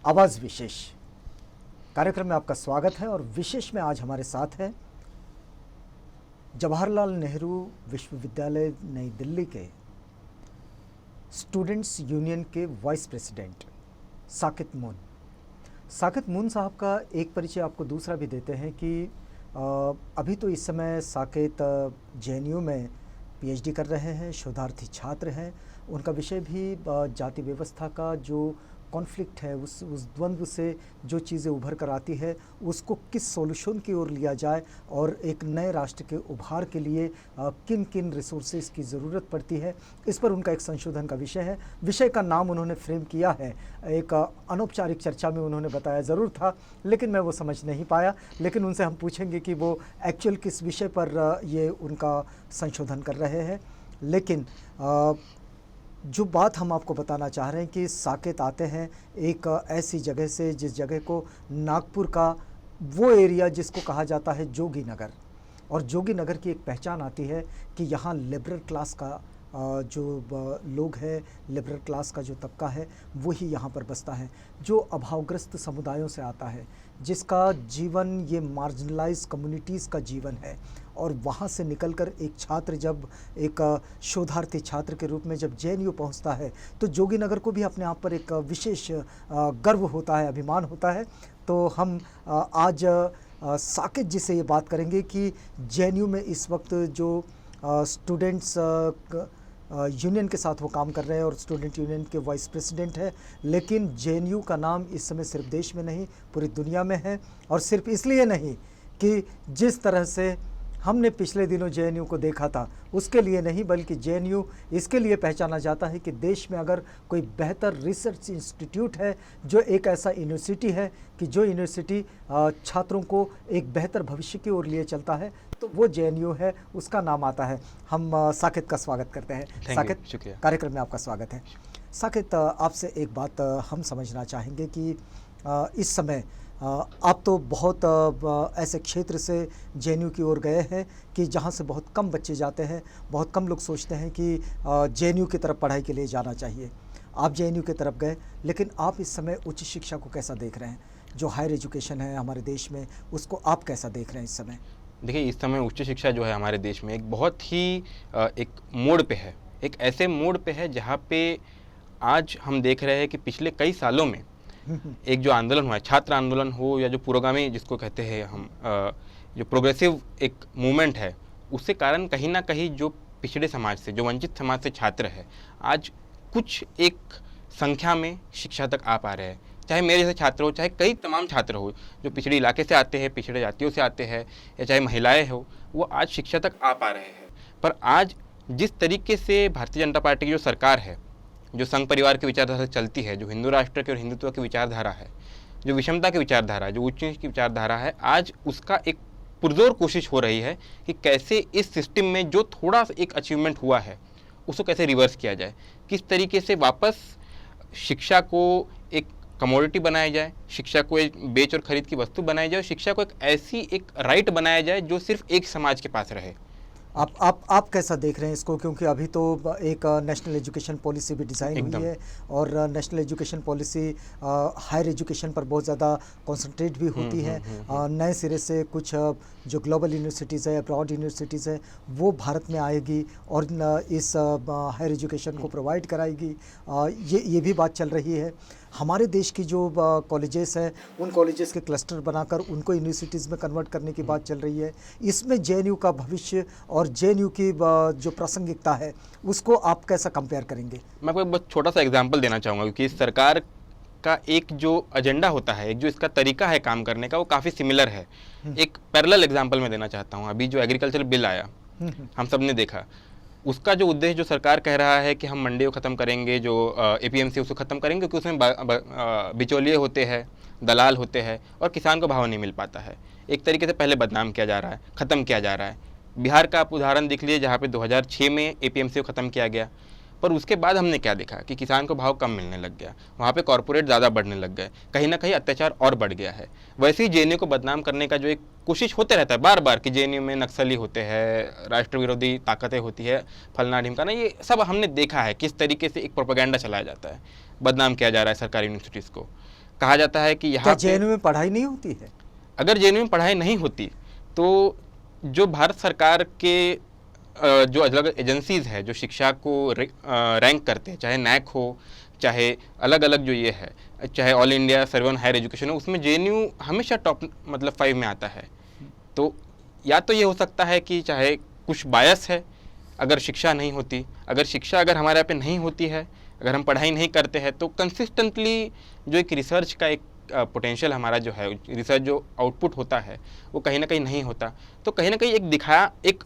आवाज़ विशेष कार्यक्रम में आपका स्वागत है। और विशेष में आज हमारे साथ है जवाहरलाल नेहरू विश्वविद्यालय नई दिल्ली के स्टूडेंट्स यूनियन के वाइस प्रेसिडेंट साकित मून। साकित मून साहब का एक परिचय आपको दूसरा भी देते हैं कि अभी तो इस समय साकित जेएनयू में पीएचडी कर रहे हैं, शोधार्थी छात्र हैं। उनका विषय भी जाति व्यवस्था का जो कॉन्फ्लिक्ट है, उस द्वंद्व से जो चीज़ें उभर कर आती है उसको किस सॉल्यूशन की ओर लिया जाए और एक नए राष्ट्र के उभार के लिए किन किन रिसोर्सेज की ज़रूरत पड़ती है, इस पर उनका एक संशोधन का विषय है। विषय का नाम उन्होंने फ्रेम किया है, एक अनौपचारिक चर्चा में उन्होंने बताया ज़रूर था, लेकिन मैं वो समझ नहीं पाया। लेकिन उनसे हम पूछेंगे कि वो एक्चुअल किस विषय पर ये उनका संशोधन कर रहे हैं। लेकिन जो बात हम आपको बताना चाह रहे हैं कि साकेत आते हैं एक ऐसी जगह से जिस जगह को नागपुर का वो एरिया जिसको कहा जाता है जोगी नगर, और जोगी नगर की एक पहचान आती है कि यहाँ लिबरल क्लास का जो लोग हैं, लिबरल क्लास का जो तबका है वही यहाँ पर बसता है, जो अभावग्रस्त समुदायों से आता है, जिसका जीवन ये मार्जिनलाइज कम्युनिटीज़ का जीवन है। और वहाँ से निकलकर एक छात्र जब एक शोधार्थी छात्र के रूप में जब जेएनयू पहुँचता है तो जोगी नगर को भी अपने आप पर एक विशेष गर्व होता है, अभिमान होता है। तो हम आज साकित जी से ये बात करेंगे कि जेएनयू में इस वक्त जो स्टूडेंट्स यूनियन के साथ वो काम कर रहे हैं और स्टूडेंट यूनियन के वाइस प्रेसिडेंट है, लेकिन जेएनयू का नाम इस समय सिर्फ देश में नहीं पूरी दुनिया में है। और सिर्फ इसलिए नहीं कि जिस तरह से हमने पिछले दिनों जेएनयू को देखा था उसके लिए नहीं, बल्कि जेएनयू इसके लिए पहचाना जाता है कि देश में अगर कोई बेहतर रिसर्च इंस्टीट्यूट है, जो एक ऐसा यूनिवर्सिटी है कि जो यूनिवर्सिटी छात्रों को एक बेहतर भविष्य की ओर लिए चलता है, तो वो जेएनयू है, उसका नाम आता है। हम साकित का स्वागत करते हैं। साकित, शुक्रिया, कार्यक्रम में आपका स्वागत है। साकित, आपसे एक बात हम समझना चाहेंगे कि इस समय आप तो बहुत ऐसे क्षेत्र से जेएनयू की ओर गए हैं कि जहां से बहुत कम बच्चे जाते हैं, बहुत कम लोग सोचते हैं कि जेएनयू की तरफ पढ़ाई के लिए जाना चाहिए। आप जेएनयू की तरफ गए, लेकिन आप इस समय उच्च शिक्षा को कैसा देख रहे हैं? जो हायर एजुकेशन है हमारे देश में, उसको आप कैसा देख रहे हैं इस समय? देखिए, इस समय उच्च शिक्षा जो है हमारे देश में एक बहुत ही एक मोड़ पे है, एक ऐसे मोड़ पे है जहाँ पे आज हम देख रहे हैं कि पिछले कई सालों में एक जो आंदोलन हुआ है, छात्र आंदोलन हो या जो पुरोगामी जिसको कहते हैं हम, जो प्रोग्रेसिव एक मूवमेंट है, उसके कारण कहीं ना कहीं जो पिछड़े समाज से, जो वंचित समाज से छात्र है, आज कुछ एक संख्या में शिक्षा तक आ पा रहे हैं। चाहे मेरे जैसे छात्र हो, चाहे कई तमाम छात्र हो जो पिछड़े इलाके से आते हैं, पिछड़े जातियों से आते हैं, या चाहे महिलाएं हो, वो आज शिक्षा तक आ पा रहे हैं। पर आज जिस तरीके से भारतीय जनता पार्टी की जो सरकार है, जो संघ परिवार की विचारधारा चलती है, जो हिंदू राष्ट्र के और हिंदुत्व की विचारधारा है, जो विषमता की विचारधारा है, जो उच्च नीच की विचारधारा है, आज उसका एक पुरजोर कोशिश हो रही है कि कैसे इस सिस्टम में जो थोड़ा सा एक अचीवमेंट हुआ है उसको कैसे रिवर्स किया जाए, किस तरीके से वापस शिक्षा को एक कमोडिटी बनाया जाए, शिक्षा को एक बेच और खरीद की वस्तु बनाई जाए, और शिक्षा को एक ऐसी एक राइट बनाया जाए जो सिर्फ एक समाज के पास रहे। आप कैसा देख रहे हैं इसको? क्योंकि अभी तो एक नेशनल एजुकेशन पॉलिसी भी डिज़ाइन हुई है और national education policy higher education पर बहुत ज़्यादा कंसंट्रेट भी होती है। नए सिरे से कुछ जो ग्लोबल यूनिवर्सिटीज़ है, अब्रॉड यूनिवर्सिटीज़ है, वो भारत में आएगी और इस हायर एजुकेशन को प्रोवाइड कराएगी। ये भी बात चल रही है। हमारे देश की जो कॉलेजेस हैं, उन कॉलेजेस के क्लस्टर बनाकर उनको यूनिवर्सिटीज़ में कन्वर्ट करने की बात चल रही है। इसमें जेएनयू का भविष्य और जेएनयू की जो प्रासंगिकता है उसको आप कैसा कंपेयर करेंगे? मैं आपको एक छोटा सा एग्जांपल देना चाहूँगा, क्योंकि इस सरकार का एक जो एजेंडा होता है, एक जो इसका तरीका है काम करने का, वो काफ़ी सिमिलर है। एक पैरेलल एग्जांपल मैं देना चाहता हूँ। अभी जो एग्रीकल्चर बिल आया, हम सब ने देखा, उसका जो उद्देश्य, जो सरकार कह रहा है कि हम मंडियों को ख़त्म करेंगे, जो एपीएमसी उसको ख़त्म करेंगे, क्योंकि उसमें बिचौलिए होते हैं, दलाल होते हैं और किसान को भाव नहीं मिल पाता है। एक तरीके से पहले बदनाम किया जा रहा है, ख़त्म किया जा रहा है। बिहार का आप उदाहरण देख लीजिए, जहाँ पे 2006 में एपीएमसी को ख़त्म किया गया, पर उसके बाद हमने क्या देखा कि किसान को भाव कम मिलने लग गया, वहाँ पे कॉर्पोरेट ज़्यादा बढ़ने लग गए, कहीं ना कहीं अत्याचार और बढ़ गया है। वैसे ही जेएनयू को बदनाम करने का जो एक कोशिश होते रहता है बार बार कि जेएनयू में नक्सली होते हैं, राष्ट्र विरोधी ताकतें होती है, फलना ढिमकाना, ये सब हमने देखा है किस तरीके से एक प्रोपेगेंडा चलाया जाता है, बदनाम किया जा रहा है सरकारी यूनिवर्सिटीज़ को। कहा जाता है कि क्या यहाँ पे जेएनयू में पढ़ाई नहीं होती है? अगर जेएनयू में पढ़ाई नहीं होती तो जो भारत सरकार के जो अलग एजेंसीज़ है जो शिक्षा को रैंक करते हैं, चाहे नैक हो, चाहे अलग अलग जो ये है, चाहे all India survey on higher education हो, उसमें जेएनयू हमेशा टॉप मतलब 5 में आता है। तो या तो ये हो सकता है कि चाहे कुछ बायस है अगर शिक्षा नहीं होती, अगर शिक्षा अगर हमारे यहाँ पे नहीं होती है, अगर हम पढ़ाई नहीं करते हैं, तो कंसिस्टेंटली जो एक रिसर्च का एक पोटेंशियल हमारा जो है, रिसर्च जो आउटपुट होता है वो कहीं ना कहीं नहीं होता। तो कहीं ना कहीं एक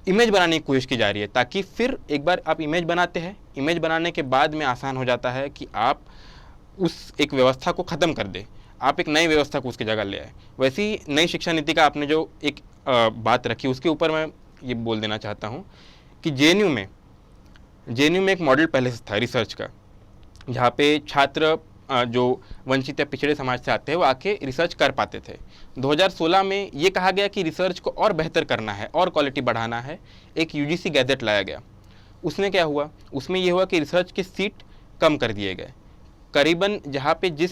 इमेज बनाने की कोशिश की जा रही है, ताकि फिर एक बार आप इमेज बनाते हैं, इमेज बनाने के बाद में आसान हो जाता है कि आप उस एक व्यवस्था को ख़त्म कर दे, आप एक नई व्यवस्था को उसकी जगह ले आए। वैसी नई शिक्षा नीति का आपने जो एक बात रखी, उसके ऊपर मैं ये बोल देना चाहता हूँ कि जेएनयू में एक मॉडल पहले से था रिसर्च का, जहाँ पे छात्र जो वंचित या पिछड़े समाज से आते हैं वो आके रिसर्च कर पाते थे। 2016 में ये कहा गया कि रिसर्च को और बेहतर करना है और क्वालिटी बढ़ाना है, एक यूजीसी गैजेट लाया गया। उसमें क्या हुआ, उसमें ये हुआ कि रिसर्च के सीट कम कर दिए गए। करीबन जहाँ पे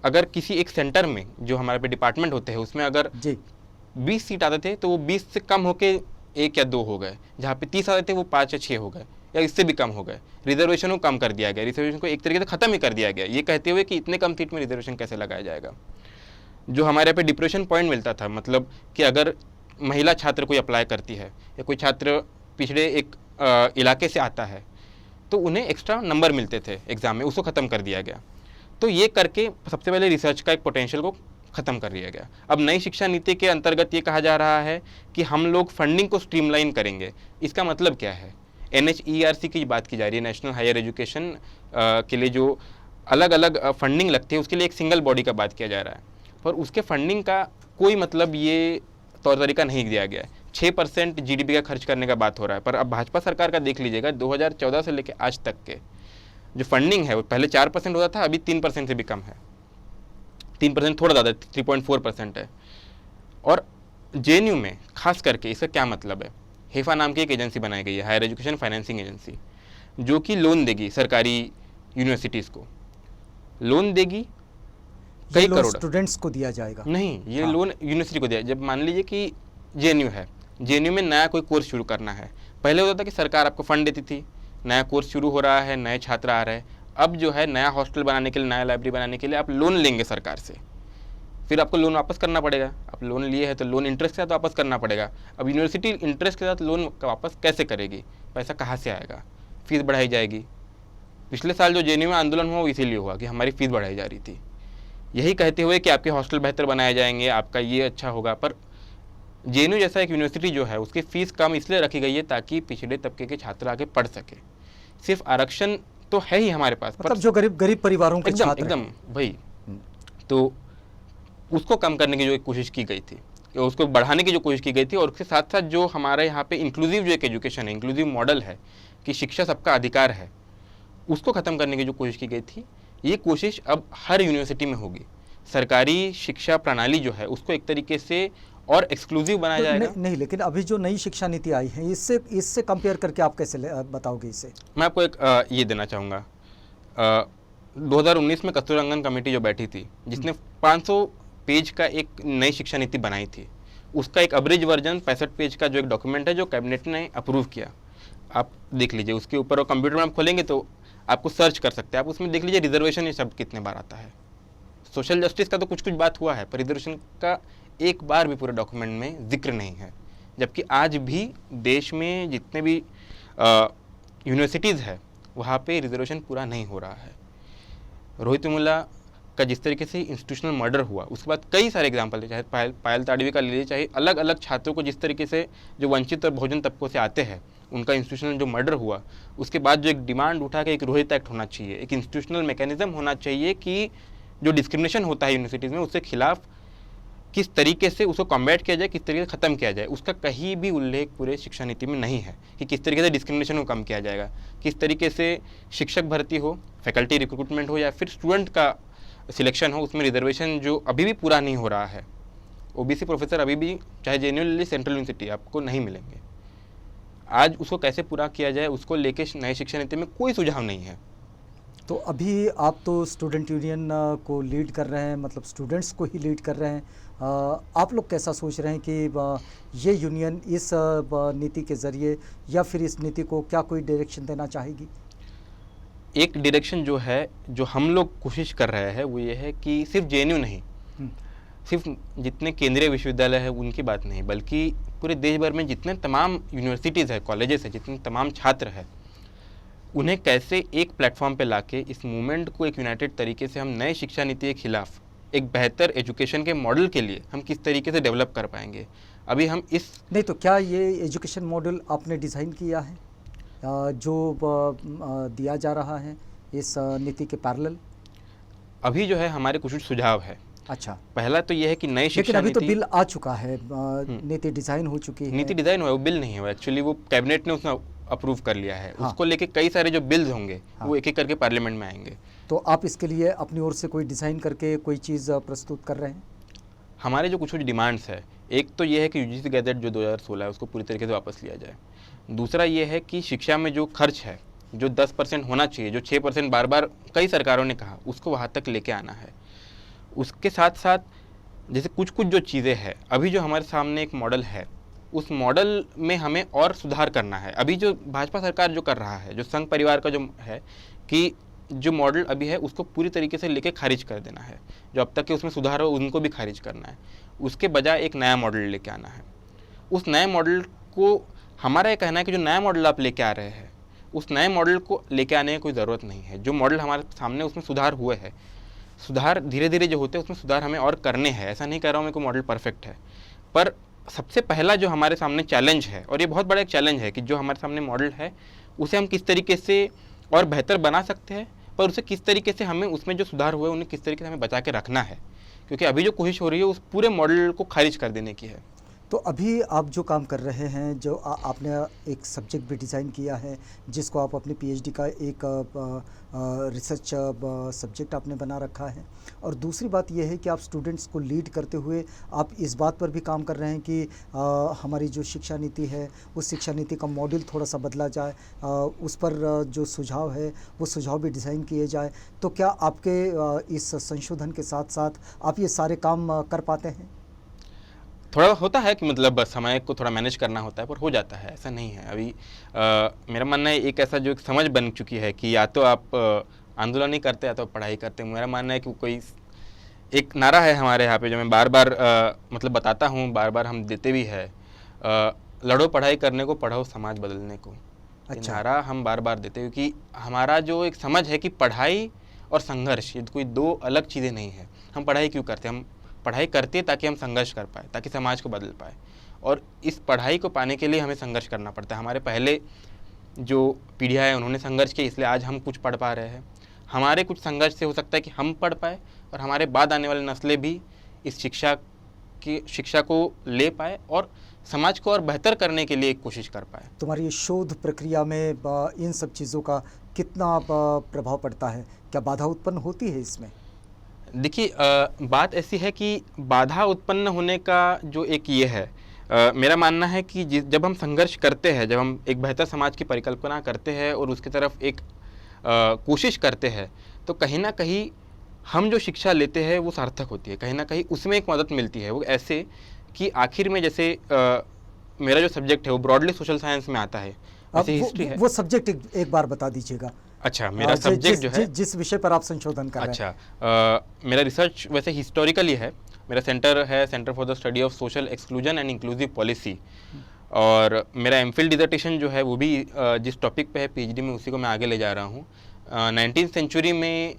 अगर किसी एक सेंटर में जो हमारे पे डिपार्टमेंट होते हैं उसमें अगर 20 सीट आते थे तो वो 20 से कम होके 1 या 2 हो गए, जहाँ पे 30 आते थे वो 5 या 6 हो गए या इससे भी कम हो गए। रिजर्वेशन को कम कर दिया गया, रिजर्वेशन को एक तरीके से ख़त्म ही कर दिया गया, ये कहते हुए कि इतने कम सीट में रिजर्वेशन कैसे लगाया जाएगा। जो हमारे यहाँ पे डिप्रेशन पॉइंट मिलता था, मतलब कि अगर महिला छात्र कोई अप्लाई करती है या कोई छात्र पिछड़े एक इलाके से आता है तो उन्हें एक्स्ट्रा नंबर मिलते थे एग्ज़ाम में, उसको ख़त्म कर दिया गया। तो ये करके सबसे पहले रिसर्च का एक पोटेंशियल को ख़त्म कर दिया गया। अब नई शिक्षा नीति के अंतर्गत ये कहा जा रहा है कि हम लोग फंडिंग को स्ट्रीमलाइन करेंगे। इसका मतलब क्या है? NHERC की बात की जा रही है, नेशनल हायर एजुकेशन के लिए जो अलग अलग फंडिंग लगती है उसके लिए एक सिंगल बॉडी का बात किया जा रहा है, पर उसके फंडिंग का कोई मतलब ये तौर तरीका नहीं दिया गया है। 6% GDP का खर्च करने का बात हो रहा है, पर अब भाजपा सरकार का देख लीजिएगा, 2014 से लेकर आज तक के जो फंडिंग है वो पहले 4% होता था, अभी 3% से भी कम है। 3% थोड़ा ज़्यादा, 3.4% है। और जेएनयू में खास करके इसका क्या मतलब है? हेफा नाम की एक एजेंसी बनाई गई है, हायर एजुकेशन फाइनेंसिंग एजेंसी, जो कि लोन देगी सरकारी यूनिवर्सिटीज़ को, लोन देगी कई करोड़। स्टूडेंट्स को दिया जाएगा? नहीं, ये लोन यूनिवर्सिटी को दिया। जब मान लीजिए कि जेएनयू है, जेएनयू में नया कोई कोर्स शुरू करना है, पहले होता था कि सरकार आपको फंड देती थी, नया कोर्स शुरू हो रहा है, नए छात्र आ रहे हैं, अब जो है नया हॉस्टल बनाने के लिए, नया लाइब्रेरी बनाने के लिए आप लोन लेंगे सरकार से, फिर आपको लोन वापस करना पड़ेगा। आप लोन लिए है तो लोन इंटरेस्ट के साथ वापस करना पड़ेगा। अब यूनिवर्सिटी इंटरेस्ट के साथ लोन वापस कैसे करेगी? पैसा कहाँ से आएगा? फीस बढ़ाई जाएगी। पिछले साल जो जेएनयू में आंदोलन हुआ वो इसीलिए हुआ कि हमारी फीस बढ़ाई जा रही थी, यही कहते हुए कि आपके हॉस्टल बेहतर बनाए जाएंगे, आपका ये अच्छा होगा। पर जेएनयू जैसा एक यूनिवर्सिटी जो है उसकी फ़ीस कम इसलिए रखी गई है ताकि पिछड़े तबके के छात्र आगे पढ़ सके। सिर्फ आरक्षण तो है ही हमारे पास, मतलब जो गरीब परिवारों के छात्र एकदम वही, तो उसको कम करने की जो एक कोशिश की गई थी, उसको बढ़ाने की जो कोशिश की गई थी, और उसके साथ साथ जो हमारे यहाँ पे इंक्लूसिव जो एक एजुकेशन है, इंक्लूसिव मॉडल है कि शिक्षा सबका अधिकार है, उसको ख़त्म करने की जो कोशिश की गई थी, ये कोशिश अब हर यूनिवर्सिटी में होगी। सरकारी शिक्षा प्रणाली जो है उसको एक तरीके से और एक्सक्लूसिव बनाया जाएगा। नहीं, लेकिन अभी जो नई शिक्षा नीति आई है इससे कंपेयर करके आप कैसे बताओगे इसे? मैं आपको एक ये देना चाहूँगा। 2019 में कस्तूररंगन कमेटी जो बैठी थी, जिसने 500 पेज का एक नई शिक्षा नीति बनाई थी, उसका एक अब्रिज वर्जन 65 पेज का जो एक डॉक्यूमेंट है जो कैबिनेट ने अप्रूव किया, आप देख लीजिए उसके ऊपर। और कंप्यूटर में आप खोलेंगे तो आपको सर्च कर सकते हैं, आप उसमें देख लीजिए रिजर्वेशन ये शब्द कितने बार आता है। सोशल जस्टिस का तो कुछ कुछ बात हुआ है, पर रिजर्वेशन का एक बार भी पूरे डॉक्यूमेंट में जिक्र नहीं है। जबकि आज भी देश में जितने भी यूनिवर्सिटीज़ है वहाँ पे रिजर्वेशन पूरा नहीं हो रहा है। रोहित वेमुला का जिस तरीके से इंस्टीट्यूशनल मर्डर हुआ, उसके बाद कई सारे एग्जाम्पल है, चाहे पायल ताड़वी का ले लीजिए, चाहे अलग अलग छात्रों को जिस तरीके से जो वंचित और बहुजन तबकों से आते हैं उनका इंस्टीट्यूशनल जो मर्डर हुआ, उसके बाद जो एक डिमांड उठा के एक रोहित एक्ट होना चाहिए, एक इंस्टीट्यूशनल मैकेनिज्म होना चाहिए कि जो डिस्क्रिमिनेशन होता है यूनिवर्सिटीज़ में उसके खिलाफ किस तरीके से उसको कॉम्बैट किया जाए, किस तरीके से ख़त्म किया जाए, उसका कहीं भी उल्लेख पूरे शिक्षा नीति में नहीं है कि किस तरीके से डिस्क्रिमिनेशन को कम किया जाएगा, किस तरीके से शिक्षक भर्ती हो, फैकल्टी रिक्रूटमेंट हो या फिर स्टूडेंट का सिलेक्शन हो, उसमें रिजर्वेशन जो अभी भी पूरा नहीं हो रहा है। ओबीसी प्रोफेसर अभी भी चाहे जेन्युइनली सेंट्रल यूनिवर्सिटी आपको नहीं मिलेंगे। आज उसको कैसे पूरा किया जाए उसको लेके नई शिक्षा नीति में कोई सुझाव नहीं है। तो अभी आप तो स्टूडेंट यूनियन को लीड कर रहे हैं, मतलब स्टूडेंट्स को ही लीड कर रहे हैं। आप लोग कैसा सोच रहे हैं कि ये यूनियन इस नीति के ज़रिए या फिर इस नीति को क्या कोई डायरेक्शन देना चाहेगी? एक डायरेक्शन जो है, जो हम लोग कोशिश कर रहे हैं, वो ये है कि सिर्फ जेएनयू नहीं, हम्म, सिर्फ जितने केंद्रीय विश्वविद्यालय है उनकी बात नहीं, बल्कि पूरे देश भर में जितने तमाम यूनिवर्सिटीज़ है, कॉलेजेस है, जितने तमाम छात्र हैं, उन्हें कैसे एक प्लेटफॉर्म पे लाके इस मूवमेंट को एक यूनाइटेड तरीके से हम नए शिक्षा नीति के खिलाफ एक बेहतर एजुकेशन के मॉडल के लिए हम किस तरीके से डेवलप कर पाएंगे। अभी हम इस नहीं तो क्या ये एजुकेशन मॉडल आपने डिज़ाइन किया है जो दिया जा रहा है इस नीति के पैरेलल? अभी जो है हमारे कुछ सुझाव है। अच्छा, पहला तो यह है कि नई लेकिन शिक्षा अभी तो नीति, बिल आ चुका है, नीति डिज़ाइन हो चुकी है। नीति डिजाइन हुआ है, वो बिल नहीं हुआ एक्चुअली, वो कैबिनेट ने उसमें अप्रूव कर लिया है। हाँ। उसको लेके कई सारे जो बिल्स होंगे हाँ। वो एक एक करके पार्लियामेंट में आएंगे। तो आप इसके लिए अपनी ओर से कोई डिज़ाइन करके कोई चीज़ प्रस्तुत कर रहे हैं? हमारे जो कुछ डिमांड्स है, एक तो ये है कि यूजीसी गैजेट जो 2016 है उसको पूरी तरीके से वापस लिया जाए। दूसरा ये है कि शिक्षा में जो खर्च है, जो 10% होना चाहिए, जो 6% बार बार कई सरकारों ने कहा, उसको वहाँ तक लेके आना है। उसके साथ साथ जैसे कुछ कुछ जो चीज़ें हैं, अभी जो हमारे सामने एक मॉडल है, उस मॉडल में हमें और सुधार करना है। अभी जो भाजपा सरकार जो कर रहा है, जो संघ परिवार का जो है कि जो मॉडल अभी है उसको पूरी तरीके से लेके खारिज कर देना है, जो अब तक के उसमें सुधार हो उनको भी खारिज करना है, उसके बजाय एक नया मॉडल लेके आना है। उस नए मॉडल को, हमारा ये कहना है कि जो नया मॉडल आप लेके आ रहे हैं, उस नए मॉडल को लेके आने की कोई ज़रूरत नहीं है। जो मॉडल हमारे सामने उसमें सुधार हुए हैं, सुधार धीरे धीरे जो होते हैं उसमें सुधार हमें और करने हैं। ऐसा नहीं कह रहा हूँ मैं कोई मॉडल परफेक्ट है, पर सबसे पहला जो हमारे सामने चैलेंज है, और ये बहुत बड़ा एक चैलेंज है कि जो हमारे सामने मॉडल है उसे हम किस तरीके से और बेहतर बना सकते हैं, पर उसे किस तरीके से हमें उसमें जो सुधार हुए उन्हें किस तरीके से हमें बचा के रखना है, क्योंकि अभी जो कोशिश हो रही है उस पूरे मॉडल को खारिज कर देने की है। तो अभी आप जो काम कर रहे हैं, जो आपने एक सब्जेक्ट भी डिज़ाइन किया है जिसको आप अपनी पीएचडी का एक रिसर्च सब्जेक्ट आपने बना रखा है, और दूसरी बात यह है कि आप स्टूडेंट्स को लीड करते हुए आप इस बात पर भी काम कर रहे हैं कि हमारी जो शिक्षा नीति है उस शिक्षा नीति का मॉडल थोड़ा सा बदला जाए, उस पर जो सुझाव है वो सुझाव भी डिज़ाइन किए जाए। तो क्या आपके इस संशोधन के साथ साथ आप ये सारे काम कर पाते हैं? थोड़ा होता है कि मतलब समय को थोड़ा मैनेज करना होता है, पर हो जाता है, ऐसा नहीं है। अभी मेरा मानना है एक ऐसा जो एक समझ बन चुकी है कि या तो आप आंदोलन ही करते या तो पढ़ाई करते। मेरा मानना है कि कोई एक नारा है हमारे यहाँ पे जो मैं बार बार मतलब बताता हूँ, बार बार हम देते भी है, लड़ो पढ़ाई करने को, पढ़ो समाज बदलने को। अच्छा। नारा हम बार बार देते हैं क्योंकि हमारा जो एक समझ है कि पढ़ाई और संघर्ष ये कोई दो अलग चीज़ें नहीं है। हम पढ़ाई क्यों करते हैं? हम पढ़ाई करते हैं ताकि हम संघर्ष कर पाए, ताकि समाज को बदल पाए, और इस पढ़ाई को पाने के लिए हमें संघर्ष करना पड़ता है। हमारे पहले जो पीढ़ियाँ हैं उन्होंने संघर्ष किया, इसलिए आज हम कुछ पढ़ पा रहे हैं। हमारे कुछ संघर्ष से हो सकता है कि हम पढ़ पाए और हमारे बाद आने वाली नस्लें भी इस शिक्षा को ले पाए और समाज को और बेहतर करने के लिए कोशिश कर पाए। तुम्हारी ये शोध प्रक्रिया में इन सब चीज़ों का कितना प्रभाव पड़ता है? क्या बाधा उत्पन्न होती है इसमें? देखिए, बात ऐसी है कि बाधा उत्पन्न होने का जो एक ये है, मेरा मानना है कि जब हम संघर्ष करते हैं, जब हम एक बेहतर समाज की परिकल्पना करते हैं और उसकी तरफ एक कोशिश करते हैं, तो कहीं ना कहीं हम जो शिक्षा लेते हैं वो सार्थक होती है। कहीं ना कहीं उसमें एक मदद मिलती है। वो ऐसे कि आखिर में जैसे मेरा जो सब्जेक्ट है वो ब्रॉडली सोशल साइंस में आता है, जैसे हिस्ट्री है। वो सब्जेक्ट एक बार बता दीजिएगा। अच्छा, मेरा सब्जेक्ट जो है, जिस विषय पर आप संशोधन कर रहे हैं। अच्छा, मेरा रिसर्च वैसे हिस्टोरिकली है। मेरा सेंटर है centre for the study of social exclusion and inclusive policy, और मेरा एमफिल डिसर्टेशन जो है वो भी जिस टॉपिक पे है पीएचडी में उसी को मैं आगे ले जा रहा हूँ। 19th सेंचुरी में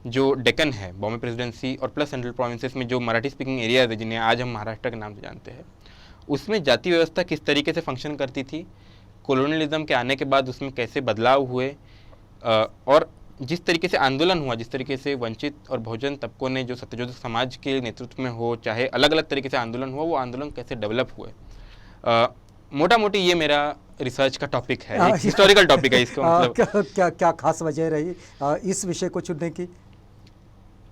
जो डेक्कन है, बॉम्बे प्रेसिडेंसी और प्लस सेंट्रल प्रोविंसेस में जो मराठी स्पीकिंग एरियाज है जिन्हें आज हम महाराष्ट्र के नाम से जानते हैं, उसमें जाति व्यवस्था किस तरीके से फंक्शन करती थी, कॉलोनियलिज्म के आने के बाद उसमें कैसे बदलाव हुए, और जिस तरीके से आंदोलन हुआ, जिस तरीके से वंचित और बहुजन तबकों ने जो सत्यशोधक समाज के नेतृत्व में हो, चाहे अलग अलग तरीके से आंदोलन हुआ, वो आंदोलन कैसे डेवलप हुए, मोटा मोटी ये मेरा रिसर्च का टॉपिक है, एक हिस्टोरिकल टॉपिक है। इसको मतलब क्या खास वजह रही इस विषय को चुनने की?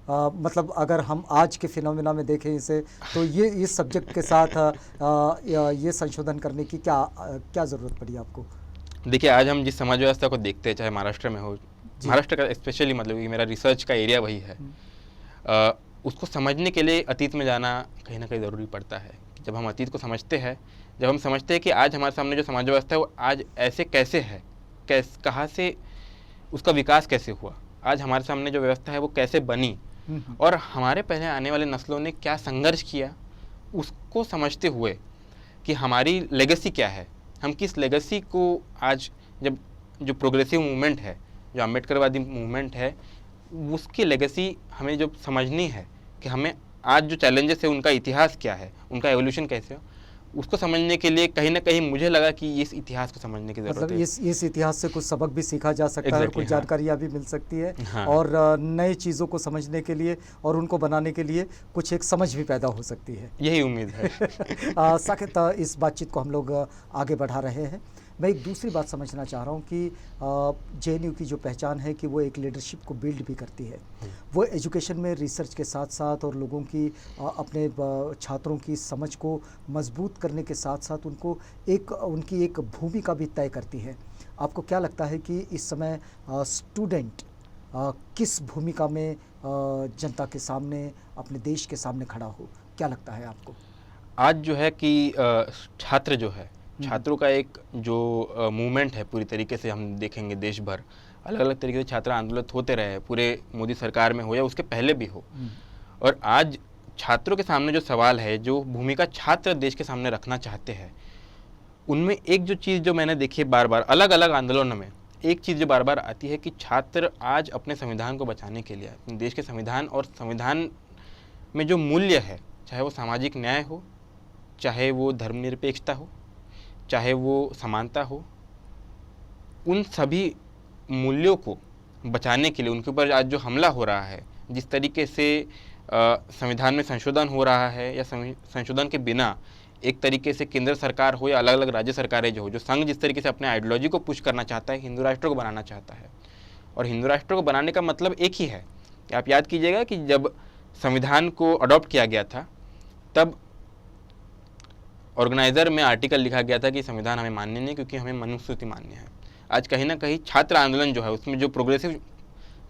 मतलब अगर हम आज के फिनोमेना में देखें इसे, तो ये इस सब्जेक्ट के साथ ये संशोधन करने की क्या ज़रूरत पड़ी आपको? देखिए, आज हम जिस समाज व्यवस्था को देखते हैं, चाहे महाराष्ट्र में हो, जी। महाराष्ट्र का स्पेशली, मतलब कि मेरा रिसर्च का एरिया वही है। उसको समझने के लिए अतीत में जाना कहीं ना कहीं ज़रूरी पड़ता है। जब हम अतीत को समझते हैं, जब हम समझते हैं कि आज हमारे सामने जो समाज व्यवस्था है वो आज ऐसे कैसे है, कहाँ से उसका विकास कैसे हुआ, आज हमारे सामने जो व्यवस्था है वो कैसे बनी, और हमारे पहले आने वाले नस्लों ने क्या संघर्ष किया, उसको समझते हुए कि हमारी लेगेसी क्या है, हम किस लेगेसी को आज, जब जो प्रोग्रेसिव मूवमेंट है, जो अम्बेडकरवादी मूवमेंट है, उसकी लेगेसी हमें जो समझनी है कि हमें आज जो चैलेंजेस है उनका इतिहास क्या है, उनका एवोल्यूशन कैसे हो, उसको समझने के लिए कहीं ना कहीं मुझे लगा कि इस इतिहास को समझने की ज़रूरत मतलब है। इस इतिहास से कुछ सबक भी सीखा जा सकता है और कुछ हाँ। जानकारियाँ भी मिल सकती है, हाँ। और नए चीज़ों को समझने के लिए और उनको बनाने के लिए कुछ एक समझ भी पैदा हो सकती है। यही उम्मीद है। साकेत, इस बातचीत को हम लोग आगे बढ़ा रहे हैं। मैं एक दूसरी बात समझना चाह रहा हूँ कि जेएनयू की जो पहचान है कि वो एक लीडरशिप को बिल्ड भी करती है। वो एजुकेशन में रिसर्च के साथ साथ और लोगों की अपने छात्रों की समझ को मजबूत करने के साथ साथ उनको उनकी एक भूमिका भी तय करती है। आपको क्या लगता है कि इस समय स्टूडेंट किस भूमिका में जनता के सामने, अपने देश के सामने खड़ा हो, क्या लगता है आपको? आज जो है कि छात्र जो है, छात्रों का एक जो मूवमेंट है, पूरी तरीके से हम देखेंगे देश भर अलग अलग तरीके से छात्र आंदोलन होते रहे, पूरे मोदी सरकार में हो या उसके पहले भी हो। और आज छात्रों के सामने जो सवाल है, जो भूमिका छात्र देश के सामने रखना चाहते हैं, उनमें एक जो चीज़ जो मैंने देखी है बार बार अलग अलग आंदोलनों में, एक चीज़ जो बार बार आती है कि छात्र आज अपने संविधान को बचाने के लिए, अपने देश के संविधान और संविधान में जो मूल्य है, चाहे वो सामाजिक न्याय हो, चाहे वो धर्मनिरपेक्षता हो, चाहे वो समानता हो, उन सभी मूल्यों को बचाने के लिए उनके ऊपर आज जो हमला हो रहा है, जिस तरीके से संविधान में संशोधन हो रहा है, या संशोधन के बिना एक तरीके से केंद्र सरकार हो या अलग अलग राज्य सरकारें जो संघ जिस तरीके से अपने आइडियोलॉजी को पुश करना चाहता है, हिंदू राष्ट्र को बनाना चाहता है। और हिंदू राष्ट्र को बनाने का मतलब एक ही है कि आप याद कीजिएगा कि जब संविधान को अडॉप्ट किया गया था, तब ऑर्गेनाइजर में आर्टिकल लिखा गया था कि संविधान हमें मान्य नहीं, क्योंकि हमें मनुस्मृति मान्य है। आज कहीं ना कहीं छात्र आंदोलन जो है, उसमें जो प्रोग्रेसिव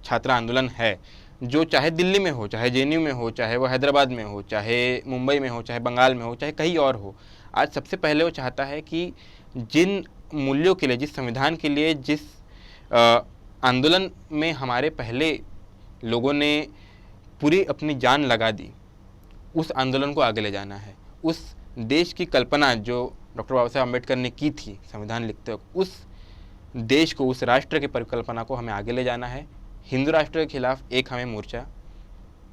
छात्र आंदोलन है, जो चाहे दिल्ली में हो, चाहे जेएनयू में हो, चाहे वो हैदराबाद में हो, चाहे मुंबई में हो, चाहे बंगाल में हो, चाहे कहीं और हो, आज सबसे पहले वो चाहता है कि जिन मूल्यों के लिए, जिस संविधान के लिए, जिस आंदोलन में हमारे पहले लोगों ने पूरी अपनी जान लगा दी, उस आंदोलन को आगे ले जाना है। उस देश की कल्पना जो डॉक्टर बाबा साहब अम्बेडकर ने की थी संविधान लिखते वक्त, उस देश को, उस राष्ट्र की परिकल्पना को हमें आगे ले जाना है। हिंदू राष्ट्र के खिलाफ एक हमें मोर्चा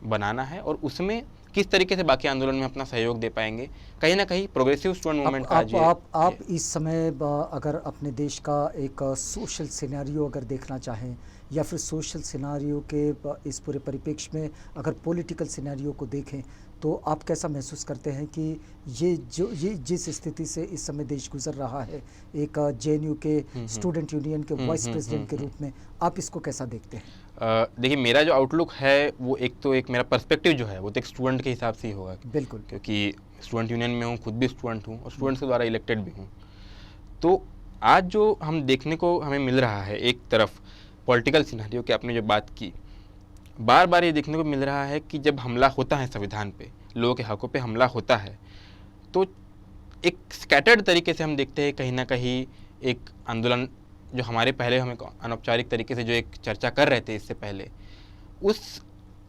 बनाना है, और उसमें किस तरीके से बाकी आंदोलन में अपना सहयोग दे पाएंगे, कहीं ना कहीं प्रोग्रेसिव स्टूडेंट मूवमेंट का आप इस समय अगर अपने देश का एक सोशल सिनेरियो अगर देखना चाहें, या फिर सोशल सिनेरियो के इस पूरे परिप्रेक्ष्य में अगर पॉलिटिकल सिनेरियो को देखें, तो आप कैसा महसूस करते हैं कि ये जिस स्थिति से इस समय देश गुजर रहा है, एक जेएनयू के स्टूडेंट यूनियन के वाइस प्रेसिडेंट के रूप में, आप इसको कैसा देखते हैं? देखिए, मेरा जो आउटलुक है वो एक मेरा पर्सपेक्टिव जो है वो तो एक स्टूडेंट के हिसाब से ही होगा। बिल्कुल, क्योंकि स्टूडेंट यूनियन में हूँ, खुद भी स्टूडेंट हूँ और स्टूडेंट्स के द्वारा इलेक्टेड भी हूँ। तो आज जो हम देखने को हमें मिल रहा है, एक तरफ पॉलिटिकल सिनेरियो की आपने जो बात की, बार बार ये देखने को मिल रहा है कि जब हमला होता है संविधान पे, लोगों के हकों पे हमला होता है, तो एक स्कैटर्ड तरीके से हम देखते हैं कहीं ना कहीं एक आंदोलन जो हमारे पहले हम अनौपचारिक तरीके से जो एक चर्चा कर रहे थे इससे पहले, उस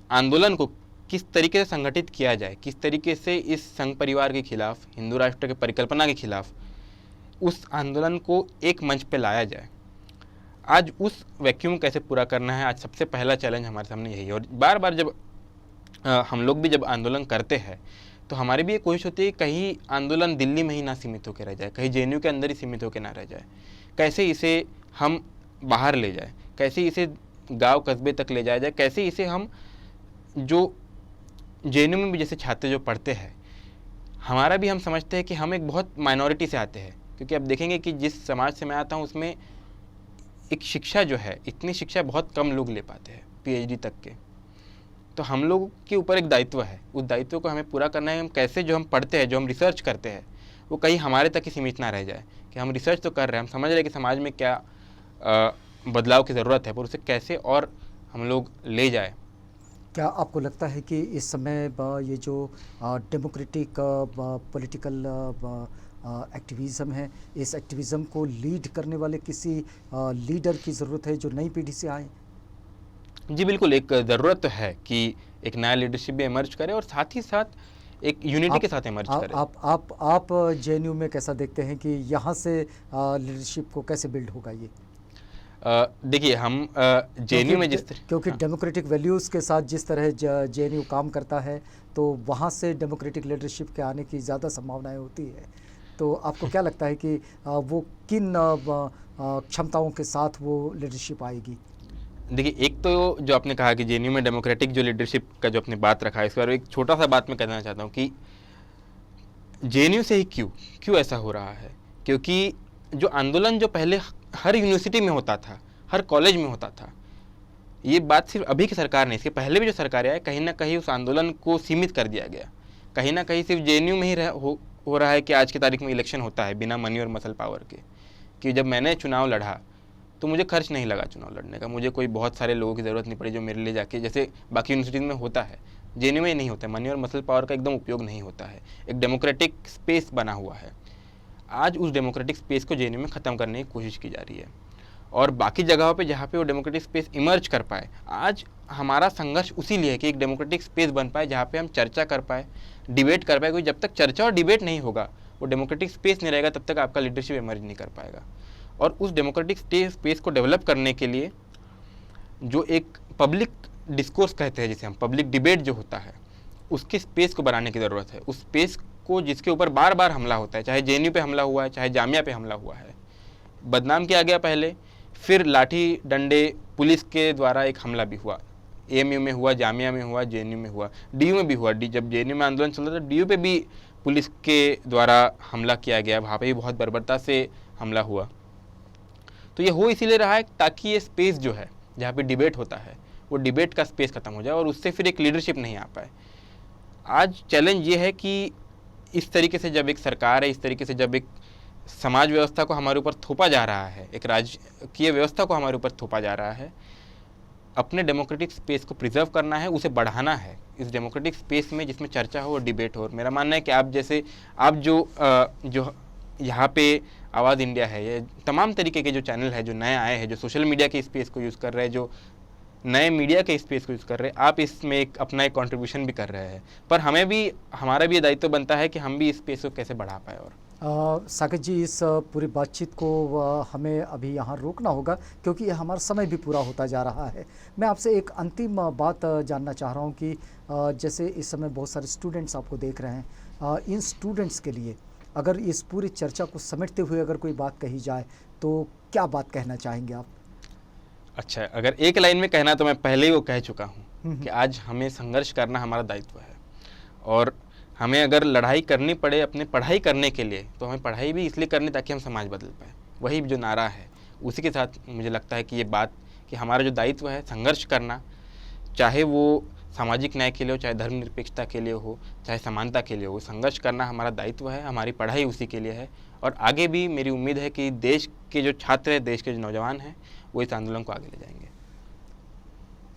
आंदोलन को किस तरीके से संगठित किया जाए, किस तरीके से इस संघ परिवार के खिलाफ, हिंदू राष्ट्र की परिकल्पना के खिलाफ उस आंदोलन को एक मंच पे लाया जाए। आज उस वैक्यूम कैसे पूरा करना है, आज सबसे पहला चैलेंज हमारे सामने यही है। और बार बार जब हम लोग भी जब आंदोलन करते हैं, तो हमारी भी ये कोशिश होती है कहीं आंदोलन दिल्ली में ही ना सीमित होकर रह जाए, कहीं जेएनयू के अंदर ही सीमित होकर ना रह जाए, कैसे इसे हम बाहर ले जाए, कैसे इसे गांव कस्बे तक ले जाया जाए, कैसे इसे हम जो जेएनयू में भी जैसे छात्र जो पढ़ते हैं, हमारा भी हम समझते हैं कि हम एक बहुत माइनॉरिटी से आते हैं, क्योंकि आप देखेंगे कि जिस समाज से मैं आता हूँ उसमें एक शिक्षा जो है, इतनी शिक्षा बहुत कम लोग ले पाते हैं पीएचडी तक के। तो हम लोग के ऊपर एक दायित्व है, उस दायित्व को हमें पूरा करना है। हम कैसे जो हम पढ़ते हैं, जो हम रिसर्च करते हैं, वो कहीं हमारे तक ही सीमित ना रह जाए कि हम रिसर्च तो कर रहे हैं, हम समझ रहे हैं कि समाज में क्या बदलाव की ज़रूरत है, पर उसे कैसे और हम लोग ले जाए। क्या आपको लगता है कि इस समय ये जो डेमोक्रेटिक पॉलिटिकल एक्टिविज़म है, इस एक्टिविज़म को लीड करने वाले किसी लीडर की ज़रूरत है जो नई पीढ़ी से आए? जी बिल्कुल, एक ज़रूरत तो है कि एक नया लीडरशिप भी इमर्ज करे और साथ ही साथ एक यूनिटी के साथ इमर्ज करे। आप जेएनयू में कैसा देखते हैं कि यहाँ से लीडरशिप को कैसे बिल्ड होगा ये? देखिए, हम जेएनयू में जिस क्योंकि हाँ। डेमोक्रेटिक वैल्यूज़ के साथ जिस तरह जेएनयू काम करता है, तो वहाँ से डेमोक्रेटिक लीडरशिप के आने की ज़्यादा संभावनाएं होती है। तो आपको क्या लगता है कि वो किन क्षमताओं के साथ वो लीडरशिप आएगी? देखिए, एक तो जो आपने कहा कि जेएनयू में डेमोक्रेटिक जो लीडरशिप का जो आपने बात रखा है, इस पर एक छोटा सा बात मैं कहना चाहता हूँ कि जेएनयू से ही क्यों ऐसा हो रहा है। क्योंकि जो आंदोलन जो पहले हर यूनिवर्सिटी में होता था, हर कॉलेज में होता था, ये बात सिर्फ अभी की सरकार नहीं, इसके पहले भी जो सरकारें आई, कहीं ना कहीं उस आंदोलन को सीमित कर दिया गया। कहीं ना कहीं सिर्फ जेएनयू में ही हो रहा है कि आज की तारीख में इलेक्शन होता है बिना मनी और मसल पावर के। कि जब मैंने चुनाव लड़ा तो मुझे खर्च नहीं लगा चुनाव लड़ने का, मुझे कोई बहुत सारे लोगों की ज़रूरत नहीं पड़ी जो मेरे लिए जाके, जैसे बाकी यूनिवर्सिटीज़ में होता है, जेएनयू में नहीं होता है। मनी और मसल पावर का एकदम उपयोग नहीं होता है, एक डेमोक्रेटिक स्पेस बना हुआ है। आज उस डेमोक्रेटिक स्पेस को जेएनयू में ख़त्म करने की कोशिश की जा रही है और बाकी जगहों पे जहाँ पे वो डेमोक्रेटिक स्पेस इमर्ज कर पाए। आज हमारा संघर्ष उसी लिए है कि एक डेमोक्रेटिक स्पेस बन पाए जहाँ पे हम चर्चा कर पाए, डिबेट कर पाए। क्योंकि जब तक चर्चा और डिबेट नहीं होगा, वो डेमोक्रेटिक स्पेस नहीं रहेगा, तब तक आपका लीडरशिप इमर्ज नहीं कर पाएगा। और उस डेमोक्रेटिक स्पेस को डेवलप करने के लिए जो एक पब्लिक डिस्कोर्स कहते हैं, जिसे हम पब्लिक डिबेट जो होता है, उसके स्पेस को बनाने की ज़रूरत है। उस स्पेस को जिसके ऊपर बार बार हमला होता है, चाहे जेएनयू पे हमला हुआ है, चाहे जामिया पे हमला हुआ है, बदनाम किया गया पहले, फिर लाठी डंडे पुलिस के द्वारा एक हमला भी हुआ, एएमयू में हुआ, जामिया में हुआ, जेएनयू में हुआ, डीयू में भी हुआ। जब जेएनयू में आंदोलन चल रहा था, डीयू पे भी पुलिस के द्वारा हमला किया गया, वहाँ पे भी बहुत बर्बरता से हमला हुआ। तो ये हो इसीलिए रहा है ताकि ये स्पेस जो है जहाँ पे डिबेट होता है, वो डिबेट का स्पेस खत्म हो जाए और उससे फिर एक लीडरशिप नहीं आ पाए। आज चैलेंज ये है कि इस तरीके से जब एक सरकार है, इस तरीके से जब एक समाज व्यवस्था को हमारे ऊपर थोपा जा रहा है, एक राजकीय व्यवस्था को हमारे ऊपर थोपा जा रहा है, अपने डेमोक्रेटिक स्पेस को प्रिजर्व करना है, उसे बढ़ाना है इस डेमोक्रेटिक स्पेस में जिसमें चर्चा हो और डिबेट हो। और मेरा मानना है कि आप जो यहाँ पे आवाज़ इंडिया है, ये तमाम तरीके के जो चैनल है जो नए आए हैं, जो सोशल मीडिया के स्पेस को यूज़ कर रहे हैं, जो नए मीडिया के स्पेस को यूज़ कर रहे हैं, आप इसमें अपना एक कंट्रीब्यूशन भी कर रहे हैं। पर हमारा भी ये दायित्व बनता है कि हम भी इस स्पेस को कैसे बढ़ा पाए। और साकेत जी, इस पूरी बातचीत को हमें अभी यहाँ रोकना होगा क्योंकि हमारा समय भी पूरा होता जा रहा है। मैं आपसे एक अंतिम बात जानना चाह रहा हूँ कि जैसे इस समय बहुत सारे स्टूडेंट्स आपको देख रहे हैं, इन स्टूडेंट्स के लिए अगर इस पूरी चर्चा को समेटते हुए अगर कोई बात कही जाए तो क्या बात कहना चाहेंगे आप? अच्छा, अगर एक लाइन में कहना तो मैं पहले ही वो कह चुका हूँ कि आज हमें संघर्ष करना हमारा दायित्व है और हमें अगर लड़ाई करनी पड़े अपने पढ़ाई करने के लिए, तो हमें पढ़ाई भी इसलिए करनी ताकि हम समाज बदल पाए। वही जो नारा है, उसी के साथ मुझे लगता है कि ये बात कि हमारा जो दायित्व है संघर्ष करना, चाहे वो सामाजिक न्याय के लिए हो, चाहे धर्मनिरपेक्षता के लिए हो, चाहे समानता के लिए हो, संघर्ष करना हमारा दायित्व है। हमारी पढ़ाई उसी के लिए है और आगे भी मेरी उम्मीद है कि देश के जो छात्र हैं, देश के जो नौजवान हैं, वो इस आंदोलन को आगे ले जाएंगे।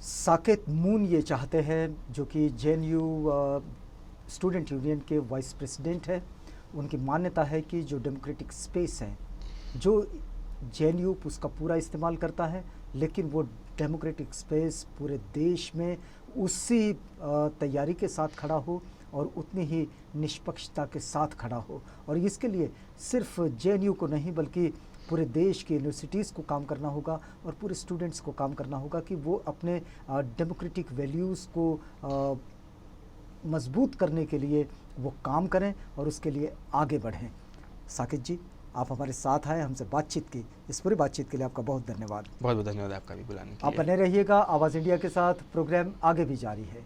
साकेत मून ये चाहते हैं, जो कि जेएनयू स्टूडेंट यूनियन के वाइस प्रेसिडेंट है। उनकी मान्यता है कि जो डेमोक्रेटिक स्पेस है, जो जेएनयू उसका पूरा इस्तेमाल करता है, लेकिन वो डेमोक्रेटिक स्पेस पूरे देश में उसी तैयारी के साथ खड़ा हो और उतनी ही निष्पक्षता के साथ खड़ा हो। और इसके लिए सिर्फ जेएनयू को नहीं बल्कि पूरे देश की यूनिवर्सिटीज़ को काम करना होगा और पूरे स्टूडेंट्स को काम करना होगा कि वो अपने डेमोक्रेटिक वैल्यूज़ को मजबूत करने के लिए वो काम करें और उसके लिए आगे बढ़ें। साकेत जी, आप हमारे साथ आए, हमसे बातचीत की, इस पूरी बातचीत के लिए आपका बहुत धन्यवाद। बहुत बहुत धन्यवाद आपका भी बुलाने के लिए। आप बने रहिएगा आवाज़ इंडिया के साथ, प्रोग्राम आगे भी जारी है।